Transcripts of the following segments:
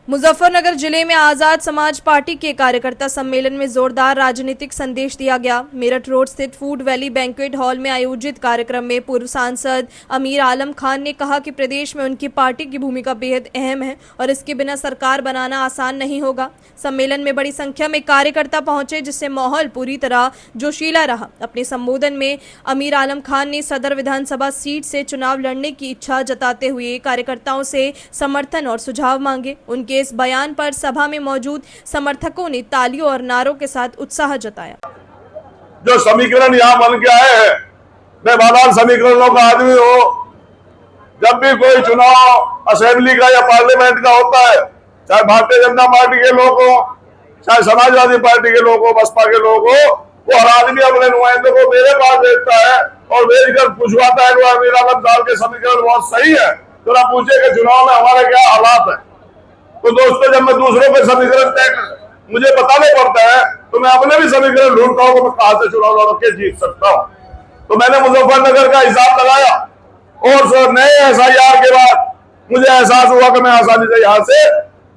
मुजफ्फरनगर जिले में आजाद समाज पार्टी के कार्यकर्ता सम्मेलन में जोरदार राजनीतिक संदेश दिया गया। मेरठ रोड स्थित फूड वैली बैंक्वेट हॉल में आयोजित कार्यक्रम में पूर्व सांसद अमीर आलम खान ने कहा कि प्रदेश में उनकी पार्टी की भूमिका बेहद अहम है और इसके बिना सरकार बनाना आसान नहीं होगा। सम्मेलन में बड़ी संख्या में कार्यकर्ता पहुंचे, जिससे माहौल पूरी तरह जोशीला रहा। अपने संबोधन में अमीर आलम खान ने सदर विधानसभा सीट से चुनाव लड़ने की इच्छा जताते हुए कार्यकर्ताओं से समर्थन और सुझाव मांगे। उनके इस बयान पर सभा में मौजूद समर्थकों ने तालियों और नारों के साथ उत्साह जताया। जो समीकरण यहाँ बन के आए हैं, मैं बादान समीकरणों का आदमी हूँ। जब भी कोई चुनाव असेंबली का या पार्लियामेंट का होता है, चाहे भारतीय जनता पार्टी के लोग हो, चाहे समाजवादी पार्टी के लोग हो, बसपा के लोग हो, वो हर आदमी अपने नुमाइंदों को मेरे पास भेजता है और भेजकर पूछवाता है कि अमीर आलम साहब के समीकरण बहुत सही है, तो ना पूछे कि चुनाव में हमारे क्या हालात है। तो दोस्तों, जब मैं दूसरों के समीकरण तय मुझे बताने पड़ता है, तो मैं अपने भी समीकरण ढूंढता हूँ कि मैं कहां से चुनाव लड़ के जीत सकता हूँ। तो मैंने मुजफ्फरनगर का हिसाब लगाया और नए SIR के बाद मुझे एहसास हुआ कि मैं आसानी से यहाँ से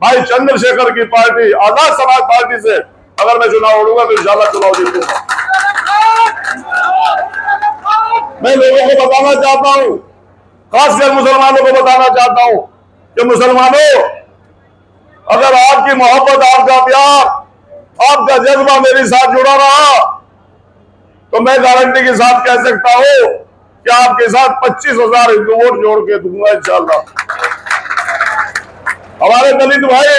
भाई चंद्रशेखर की पार्टी आजाद समाज पार्टी से अगर मैं चुनाव लड़ूंगा तो इंशाल्लाह चुनाव जीतूंगा। मैं लोगों को बताना चाहता हूँ, खासकर मुसलमानों को बताना चाहता हूँ कि मुसलमानों, अगर आपकी मोहब्बत, आपका प्यार, आपका जज्बा मेरे साथ जुड़ा रहा तो मैं गारंटी के साथ कह सकता हूं कि आपके साथ 25,000 हिंदू वोट जोड़ के दूंगा इंशाल्लाह। हमारे दलित भाई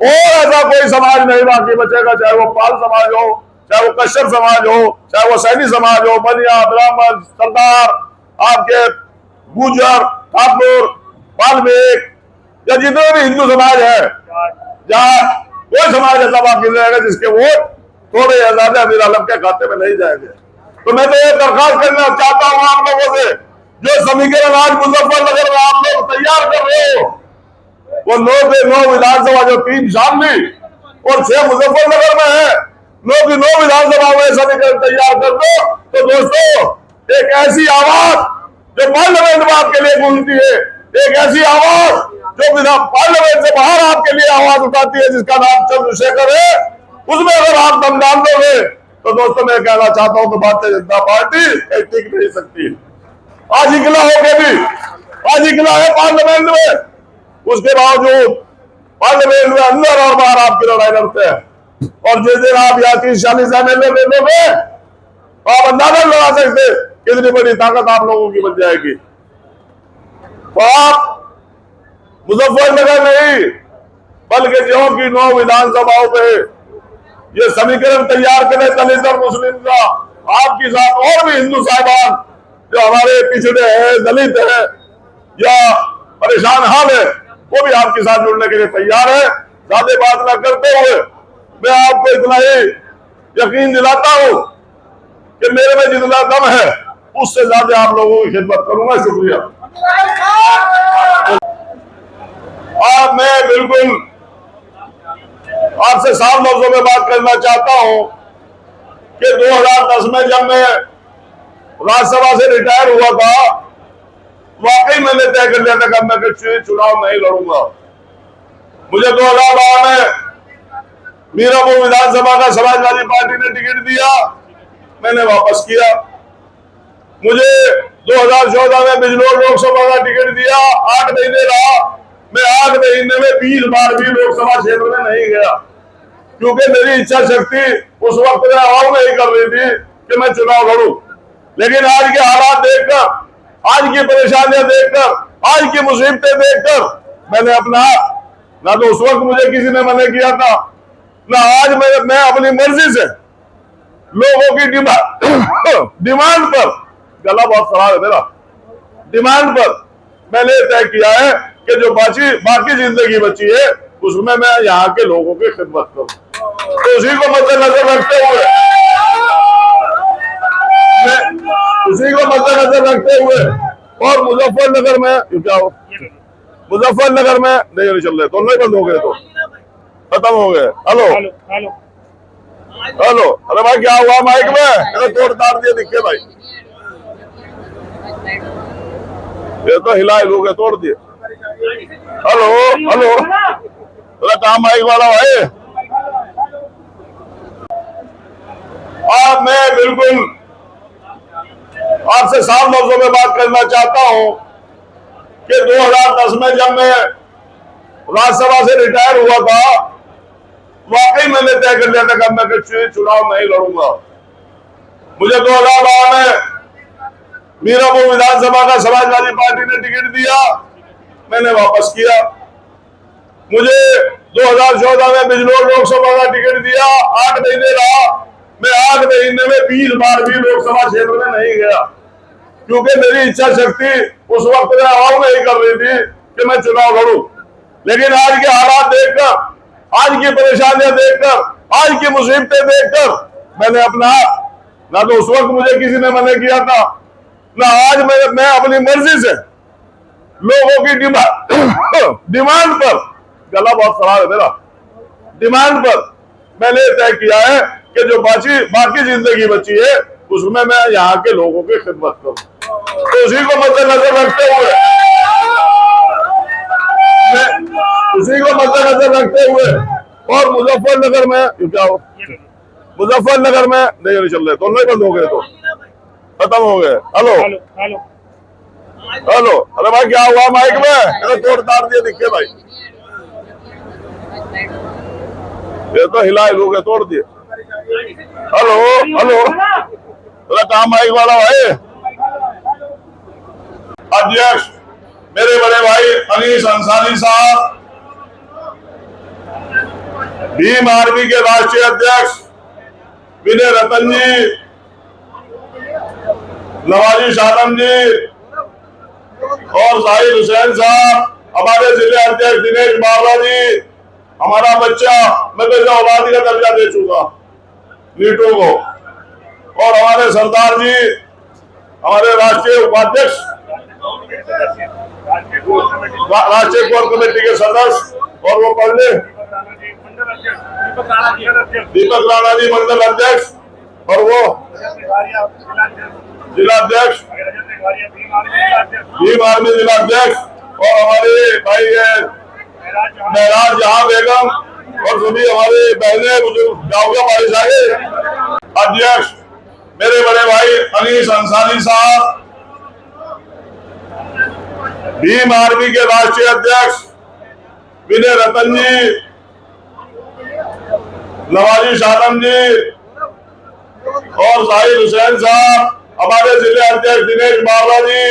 और ऐसा कोई समाज नहीं बाकी बचेगा, चाहे वो पाल समाज हो, चाहे वो कश्यप समाज हो, चाहे वो सैनी समाज हो, बनिया, ब्राह्मण, सरदार, आपके गुजर, ठाकुर, वाल्मीकि या जितने भी हिंदू समाज है, जहाँ कोई समाज ऐसा बाकी नहीं रहेगा जिसके वोट थोड़े या ज्यादा अमीर आलम के खाते में नहीं जाएंगे। तो मैं तो ये दरखास्त करना चाहता हूँ आप लोगों से, जो समीकरण आज मुजफ्फरनगर में आप लोग तैयार कर रहे हो, वो 9 के 9 विधानसभा, जो 3 शामली और 6 मुजफ्फरनगर में है, 9 की 9 विधानसभा में समीकरण तैयार कर दो। तो दोस्तों, एक ऐसी आवाज जो पार्लियामेंट में आपके लिए गूंजती है, एक ऐसी आवाज जो पार्लियामेंट से बाहर आपके लिए आवाज उठाती है, जिसका नाम चंद्रशेखर है, उसमें अगर आप दम डाल दोगे तो दोस्तों मैं कहना चाहता हूं कि भारतीय जनता पार्टी टिक नहीं सकती। आज इकला होके भी, आज इकला है पार्लियामेंट में, उसके बावजूद पार्लियामेंट में अंदर और बाहर आपकी लड़ाई लड़ते हैं। और जिस दिन आप यहाँ 30-40 MLA ले लोगे, आप अंदाजा लगा सकते कितनी बड़ी ताकत आप लोगों की बन जाएगी। तो आप मुजफ्फरनगर नहीं बल्कि जो की 9 विधानसभाओं पे ये समीकरण तैयार करें दलित और मुस्लिम का, आपके साथ और भी हिंदू साहिबान जो हमारे पिछड़े हैं, दलित है या परेशान हाल है, वो भी आपके साथ जुड़ने के लिए तैयार है। ज्यादा बात न करते हुए मैं आपको इतना ही यकीन दिलाता हूं कि मेरे में जितना दम है उससे ज्यादा आप लोगों की खिदमत करूंगा। शुक्रिया। अब मैं बिल्कुल आपसे साफ लफ्जों में बात करना चाहता हूं कि 2010 में जब मैं राज्यसभा से रिटायर हुआ था, वाकई मैंने तय कर लिया था कि मैं चुनाव नहीं लड़ूंगा। मुझे 2012 में मीरापुर विधानसभा का समाजवादी पार्टी ने टिकट दिया, मैंने वापस किया। मुझे 2014 में बिजनौर लोकसभा का टिकट दिया, 8 महीने रहा, मैं 8 महीने में 20 बार भी लोकसभा क्षेत्र में नहीं गया, क्योंकि मेरी इच्छा शक्ति उस वक्त में अलाउ नहीं कर रही थी कि मैं चुनाव लड़ूं। लेकिन आज के हालात देखकर, आज की परेशानियां देखकर, आज की मुसीबतें देखकर मैंने अपना, ना तो उस वक्त मुझे किसी ने मना किया था, ना आज मैं अपनी मर्जी से लोगों की डिमांड पर, गला बहुत खराब है मेरा, डिमांड पर मैंने तय किया है कि जो बाकी जिंदगी बची है उसमें मैं यहाँ के लोगों की खिदमत करूं। तो उसी को मद्देनजर रखते हुए और मुजफ्फरनगर में क्या हो, मुजफ्फरनगर में नहीं चल रहे, तो नहीं बंद हो गए, तो खत्म हो गए। हेलो हेलो, अरे भाई क्या हुआ माइक में, तोड़ ताड़ दिए दिखे भाई, ये तो हिला हिलू के तोड़ दिए। हेलो हेलो काम माइक वाला भाई। मैं बिल्कुल आपसे साफ लफ्जों में बात करना चाहता हूं कि 2010 में जब मैं राज्यसभा से रिटायर हुआ था, वाकई मैंने तय कर लिया था कि मैं चुनाव नहीं लड़ूंगा। मुझे 2012 में मीरापुर विधानसभा का समाजवादी पार्टी ने टिकट दिया, मैंने वापस किया। मुझे 2014 में बिजनौर लोकसभा का टिकट दिया, 8 महीने रहा। मैं 8 महीने में 20 बार भी लोकसभा क्षेत्र में नहीं गया, क्योंकि मेरी इच्छा शक्ति उस वक्त में अलाउ नहीं कर रही थी कि मैं चुनाव लड़ूं। लेकिन आज के हालात देखकर, आज की परेशानियां देखकर, आज की मुसीबतें देखकर मैंने अपना, ना तो उस वक्त मुझे किसी ने मना किया था, ना आज मैं अपनी मर्जी से लोगों की डिमांड पर, गला बहुत खराब है मेरा, डिमांड पर मैंने तय किया है कि जो बाकी जिंदगी बची है उसमें मैं यहाँ के लोगों की खिदमत करूं। तो उसी को मद्देनजर रखते हुए और मुजफ्फरनगर में क्या हो, मुजफ्फरनगर में नहीं चल रहे, तो नहीं बंद हो गए, तो खत्म हो गए। हेलो हेलो, अरे भाई क्या हुआ माइक में? तोड़ ताड़ दिए दिखे भाई, ये तो हिला हिलू के तोड़ दिए। हेलो हेलो, अरे काम माइक वाला भाई। अध्यक्ष मेरे बड़े भाई अनीस अंसारी साहब, भीम आर्मी के राष्ट्रीय अध्यक्ष विनय रतन जी, नवाजी शानम जी और जाहिर हुसैन साहब, हमारे जिले अध्यक्ष दिनेश बावला जी, हमारा बच्चा, मैं तो औलादी का दर्जा दे चुका नीटू को, और हमारे सरदार जी, हमारे राष्ट्रीय उपाध्यक्ष, राष्ट्रीय कोर कमेटी के सदस्य, और वो पढ़ ले दीपक राणा जी मंडल अध्यक्ष, और वो जिलाध्यक्ष भीम आर्मी जिलाध्यक्ष, और हमारे भाई महराज जहां बेगम और सभी हमारे बहने अध्यक्ष मेरे बड़े भाई अनीस अंसारी साहब, भीम आर्मी के राष्ट्रीय अध्यक्ष विनय रतन जी, नवाजी शानम जी और जाहिर हुसैन साहब, हमारे जिले अध्यक्ष दिनेश बावला जी,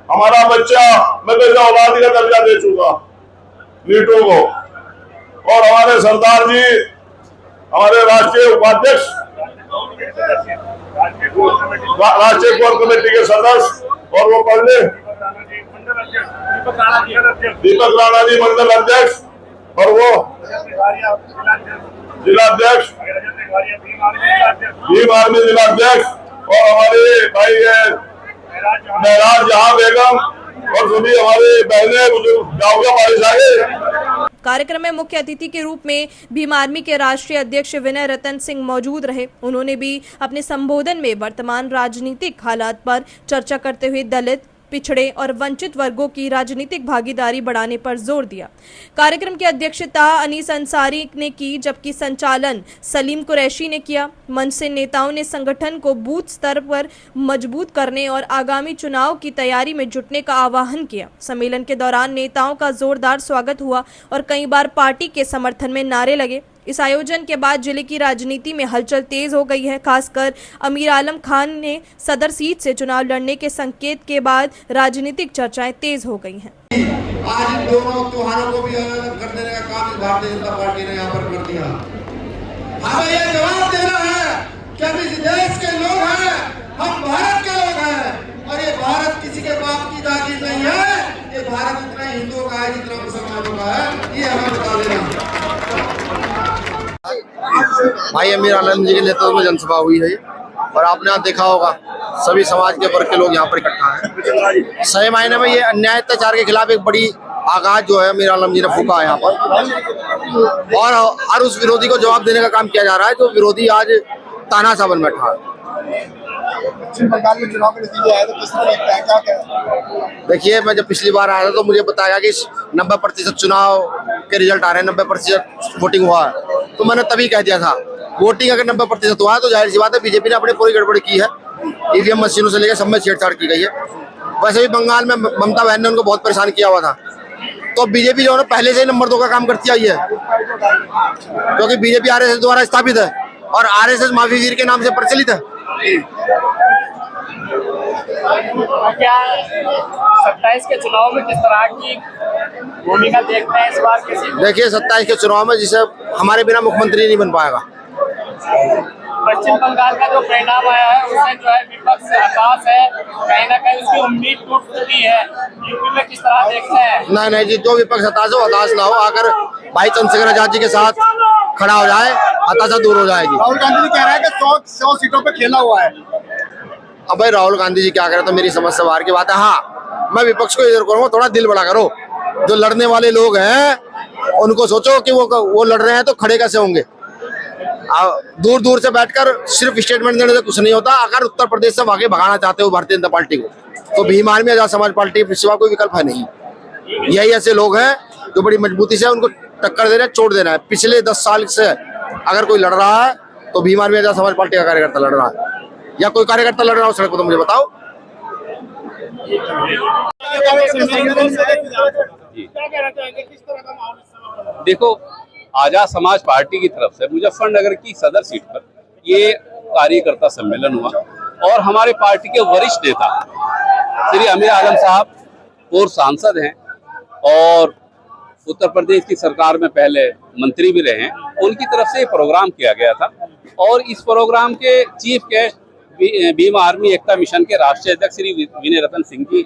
हमारा बच्चा, मैं तो औलादी का दर्जा दे चुका नीटू को, और हमारे सरदार जी, हमारे राष्ट्रीय उपाध्यक्ष, राष्ट्रीय कोर कमेटी के सदस्य, और वो पढ़ ले दीपक राणा जी मंडल अध्यक्ष, और वो जिलाध्यक्ष भीम आर्मी जिलाध्यक्ष, और हमारे भाई महराज जहां बेगम और सभी हमारे बहने कार्यक्रम में मुख्य अतिथि के रूप में भीम आर्मी के राष्ट्रीय अध्यक्ष विनय रतन सिंह मौजूद रहे। उन्होंने भी अपने संबोधन में वर्तमान राजनीतिक हालात पर चर्चा करते हुए दलित, पिछड़े और वंचित वर्गों की राजनीतिक भागीदारी बढ़ाने पर जोर दिया। कार्यक्रम की अध्यक्षता अनीस अंसारी ने की, जबकि संचालन सलीम कुरैशी ने किया। मंच से नेताओं ने संगठन को बूथ स्तर पर मजबूत करने और आगामी चुनाव की तैयारी में जुटने का आह्वान किया। सम्मेलन के दौरान नेताओं का जोरदार स्वागत हुआ और कई बार पार्टी के समर्थन में नारे लगे। इस आयोजन के बाद जिले की राजनीति में हलचल तेज हो गई है। खासकर अमीर आलम खान ने सदर सीट से चुनाव लड़ने के संकेत के बाद राजनीतिक चर्चाएं तेज हो गई हैं। आज इन दोनों त्योहारों को भी अलग कर देने का काम भारतीय जनता पार्टी ने यहाँ पर कर दिया। हमें ये जवाब देना है कि हम इस देश के लोग हैं, हम भारत के लोग हैं, और ये भारत किसी के बाप की जागीर नहीं है। ये भारत इतना हिंदुओं का है जितना मुसलमानों का है, ये हमें बता देना। भाई अमीर आलम जी के नेतृत्व में जनसभा हुई है और आपने यहाँ देखा होगा सभी समाज के वर्ग के लोग यहाँ पर इकट्ठा हैं। सही मायने में ये अन्याय अत्याचार के खिलाफ एक बड़ी आगाज जो है अमीर आलम जी ने फूका है यहाँ पर, और हर उस विरोधी को जवाब देने का काम किया जा रहा है जो विरोधी आज तानाशाह बन बैठा है। पश्चिम बंगाल में चुनाव के नतीजे आए तो किस तरह लगता है, क्या क्या? देखिए, मैं जब पिछली बार आया था तो मुझे बताया कि 90% चुनाव के रिजल्ट आ रहे हैं, 90% वोटिंग हुआ है। तो मैंने तभी कह दिया था वोटिंग अगर 90% हुआ है तो जाहिर सी बात है बीजेपी ने अपनी पूरी गड़बड़ी की है। ईवीएम मशीनों से लेकर सब में छेड़छाड़ की गई है। वैसे भी बंगाल में ममता बहन ने उनको बहुत परेशान किया हुआ था, तो बीजेपी जो है ना पहले से ही नंबर 2 का काम करती आई है, क्योंकि बीजेपी आरएसएस द्वारा स्थापित है और आरएसएस माफी वीर के नाम से प्रचलित है। क्या 27 के चुनाव में किस तरह की भूमिका देखते हैं इस बार किसी? देखिए, 27 के चुनाव में जिसे हमारे बिना मुख्यमंत्री नहीं बन पाएगा। पश्चिम बंगाल का जो परिणाम आया है उससे जो है विपक्ष से हताश है, कहीं ना कहीं उसकी उम्मीद टूट चुकी है। यूपी में किस तरह देखते हैं? नहीं, जी, जो विपक्ष हताश हो, हताश ना हो, आकर भाई चंद्रशेखर आजाद जी के साथ खड़ा हो जाए, हताशा दूर हो जाएगी। राहुल गांधी जी कह रहे हैं कि 100 सीटों पे खेला हुआ है। अब भाई राहुल गांधी जी क्या करें तो मेरी समझ से बाहर की बात है। हाँ, मैं विपक्ष को इधर करूंगा, थोड़ा दिल बड़ा करो। जो लड़ने वाले लोग हैं उनको सोचो कि वो लड़ रहे हैं तो खड़े कैसे होंगे। दूर दूर से बैठकर सिर्फ स्टेटमेंट देने से कुछ नहीं होता। अगर उत्तर प्रदेश से आगे भगाना चाहते हो भारतीय जनता पार्टी को, तो भीम आर्मी आजाद समाज पार्टी के सिवा कोई विकल्प है नहीं। यही ऐसे लोग हैं जो बड़ी मजबूती से उनको टक्कर दे रहे हैं, छोड़ देना है। पिछले 10 साल से अगर कोई लड़ रहा है तो भीम आर्मी आजाद समाज पार्टी का कार्यकर्ता लड़ रहा है, या कोई कार्यकर्ता लड़ रहा हो सड़क पर, तो मुझे बताओ। देखो, आजाद समाज पार्टी की तरफ से मुजफ्फरनगर की सदर सीट पर ये कार्यकर्ता सम्मेलन हुआ और हमारे पार्टी के वरिष्ठ नेता श्री अमीर आलम साहब पूर्व सांसद हैं और उत्तर प्रदेश की सरकार में पहले मंत्री भी रहे हैं, उनकी तरफ से प्रोग्राम किया गया था। और इस प्रोग्राम के चीफ गेस्ट भीम आर्मी एकता मिशन के राष्ट्रीय अध्यक्ष श्री विनय रतन सिंह जी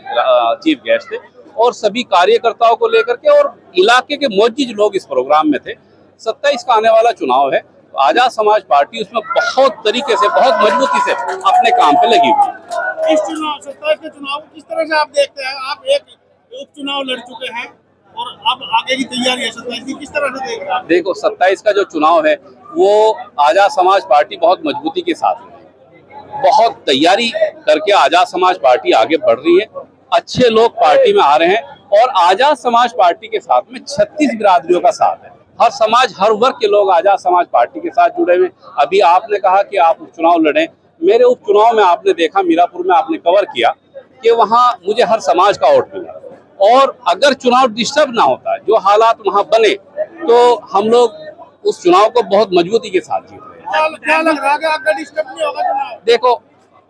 चीफ गेस्ट थे और सभी कार्यकर्ताओं को लेकर के और इलाके के मौजूद लोग इस प्रोग्राम में थे। 27 का आने वाला चुनाव है, तो आजाद समाज पार्टी उसमें बहुत तरीके से, बहुत मजबूती से अपने काम पे लगी हुई है। इस चुनाव 27 के चुनाव को किस तरह से आप देखते हैं? आप एक उपचुनाव लड़ चुके हैं और अब आगे की तैयारी है 27 की, किस तरह से देख रहे हैं? देखो, 27 का जो चुनाव है वो आजाद समाज पार्टी बहुत मजबूती के साथ है, बहुत तैयारी करके आजाद समाज पार्टी आगे बढ़ रही है। अच्छे लोग पार्टी में आ रहे हैं और आजाद समाज पार्टी के साथ में 36 बिरादरियों का साथ है। हर समाज, हर वर्ग के लोग आजाद समाज पार्टी के साथ जुड़े हुए। अभी आपने कहा कि आप उपचुनाव लड़ें, मेरे उपचुनाव में आपने देखा, मीरापुर में आपने कवर किया कि वहाँ मुझे हर समाज का वोट मिला। और अगर चुनाव डिस्टर्ब ना होता, जो हालात वहाँ बने, तो हम लोग उस चुनाव को बहुत मजबूती के साथ जीत रहे हैं। क्या लग रहा है कि आपका डिस्टर्ब नहीं होगा चुनाव? देखो,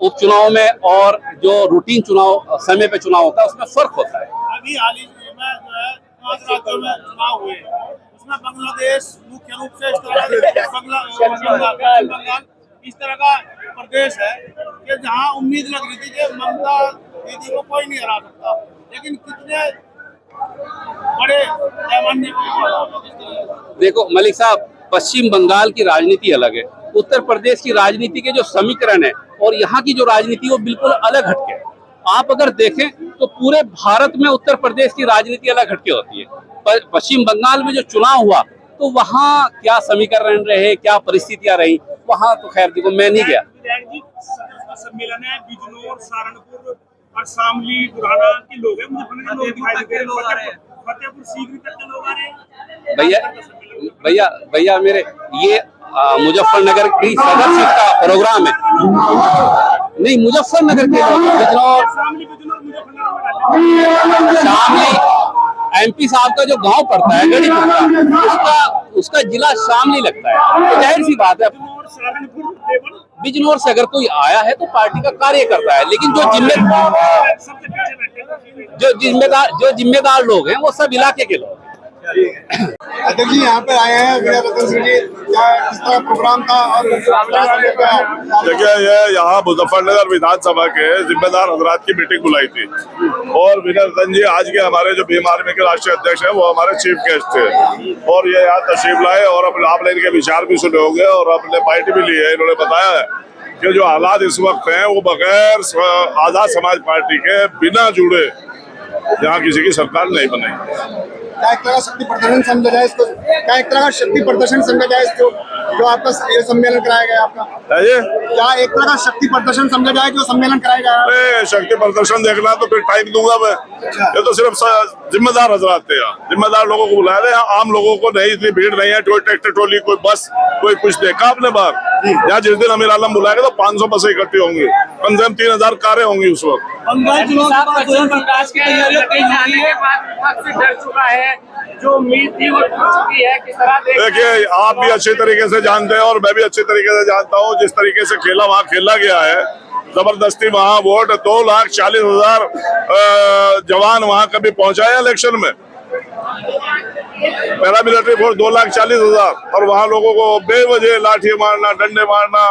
उपचुनाव में और जो रूटीन चुनाव समय पे चुनाव होता है उसमें फर्क होता है। अभी हाल ही में जो है 5 राज्यों में चुनाव हुए, उसमें बांग्लादेश मुख्य रूप से इस तरह बंगाल इस तरह का प्रदेश है कि जहाँ उम्मीद लग रही थी कि ममता दीदी को कोई नहीं हरा सकता, लेकिन कितने बड़े पैमाने पर। देखो मलिक साहब, पश्चिम बंगाल की राजनीति अलग है, उत्तर प्रदेश की राजनीति के जो समीकरण है और यहाँ की जो राजनीति वो बिल्कुल अलग हटके है। आप अगर देखें तो पूरे भारत में उत्तर प्रदेश की राजनीति अलग हटके होती है। पश्चिम बंगाल में जो चुनाव हुआ तो वहाँ क्या समीकरण रहे, क्या परिस्थितियां रही, वहाँ तो खैर देखो मैं नहीं गया। सम्मेलन है, बिजनौर, सहारनपुर और शामली, बुरहाना के लोग हैं, मुझे दिखाई देते हैं, फतेहपुर सीकरी तक के लोग आ रहे हैं। भैया मेरे ये मुजफ्फरनगर की सदर सीट का प्रोग्राम है। नहीं, मुजफ्फरनगर के बिजनौर, शामली, एमपी साहब का जो गांव पड़ता है गढ़ी पड़ता, उसका जिला शामली लगता है। तो जाहिर सी बात है बिजनौर से अगर कोई आया है तो पार्टी का कार्य करता है, लेकिन जो जिम्मेदार लोग हैं वो सब इलाके के लोग हैं। अध्यक्ष जी यहाँ पे आए हैं, विनय रतन सिंह जी, क्या किस तरह प्रोग्राम था और देखिए, ये यहाँ मुजफ्फरनगर विधानसभा के जिम्मेदार हजरात की मीटिंग बुलाई थी और विनय रतन जी आज के हमारे जो भीम आर्मी के राष्ट्रीय अध्यक्ष हैं वो हमारे चीफ गेस्ट थे और ये यहाँ तशरीफ लाए और आपने इनके विचार भी सुने होंगे और अपने पार्टी भी ली है। इन्होंने बताया है कि जो हालात इस वक्त हैं वो बगैर आजाद समाज पार्टी के बिना जुड़े यहाँ किसी की सरकार नहीं बनेगी। क्या एक तरह का शक्ति प्रदर्शन समझा जाए इसको? क्या एक तरह का शक्ति प्रदर्शन समझा जाए इसको? जो आपका ये सम्मेलन कराया गया आपका, है ये क्या एक तरह का शक्ति प्रदर्शन समझा जाए जो सम्मेलन कराया गया? अरे शक्ति प्रदर्शन देखना है तो फिर टाइम दूंगा मैं। ये तो सिर्फ जिम्मेदार हजरात थे यहाँ, जिम्मेदार लोगों को बुलाया था। आम लोगों को नहीं, इतनी भीड़ नहीं है, कोई ट्रैक्टर ट्रॉली, कोई बस, कोई कुछ देखा आपने बाहर? यहाँ जिस दिन अमीर आलम बुलाएगा तो 500 बसें इकट्ठी होंगी, कम से कम 3000 कारें होंगी उस वक्त। पश्चिम बंगाल के बाद डर चुका है, जो उम्मीद थी वो टूट चुकी है, किस तरह देखिए, आप भी अच्छे तरीके से जानते हैं और मैं भी अच्छे तरीके से जानता हूँ, जिस तरीके से खेला वहाँ खेला गया है, जबरदस्ती वहाँ वोट 2,40,000 जवान वहाँ कभी पहुंचा है इलेक्शन में? पैरामिलिट्री फोर्स 2,40,000 और वहाँ लोगों को बेवजह लाठी मारना, डंडे मारना,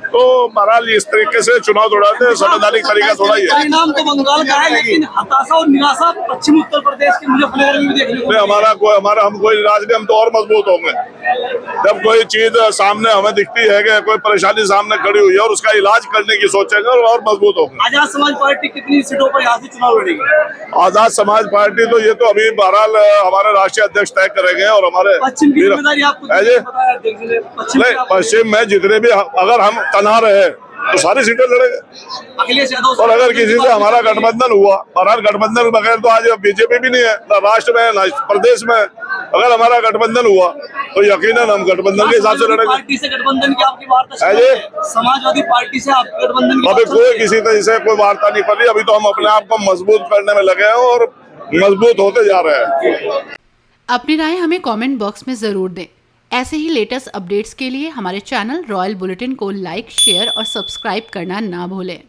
तो बहरहाल इस तरीके से चुनाव दौड़ाते हैं, संवैधानिक तरीका थोड़ा ही है। परिणाम तो बंगाल का है, लेकिन हताशा और निराशा पश्चिमी उत्तर प्रदेश के मुजफ्फरनगर में भी देखने को हम कोई निराश नहीं, हम तो और मजबूत होंगे जब कोई चीज सामने हमें दिखती है कि कोई परेशानी सामने खड़ी हुई है और उसका इलाज करने की सोचेंगे और मजबूत होंगे। आजाद समाज पार्टी कितनी सीटों पर यहाँ से चुनाव लड़ेगी? आजाद समाज पार्टी तो ये तो अभी बहरहाल हमारे राष्ट्रीय अध्यक्ष तय करेंगे और हमारे पश्चिम की जिम्मेदारी आपको बताया। पश्चिम में जितने भी अगर हम तना रहे तो सारी सीटें लड़ेंगे। अखिलेश यादव और अगर किसी से हमारा गठबंधन हुआ, बहरहाल गठबंधन के बगैर तो आज बीजेपी भी नहीं है, ना राष्ट्र में ना प्रदेश में, अगर हमारा गठबंधन हुआ तो यकीनन हम गठबंधन के हिसाब से लड़ेंगे। पार्टी से गठबंधन की आपकी वार्ता है जी? समाजवादी पार्टी से आप गठबंधन की अभी कोई किसी तरह से कोई वार्ता नहीं कर रही, अभी तो हम अपने आप को मजबूत करने में लगे हैं और मजबूत होते जा रहे हैं। अपनी राय हमें कमेंट बॉक्स में जरूर दें। ऐसे ही लेटेस्ट अपडेट्स के लिए हमारे चैनल रॉयल बुलेटिन को लाइक, शेयर और सब्सक्राइब करना ना भूलें।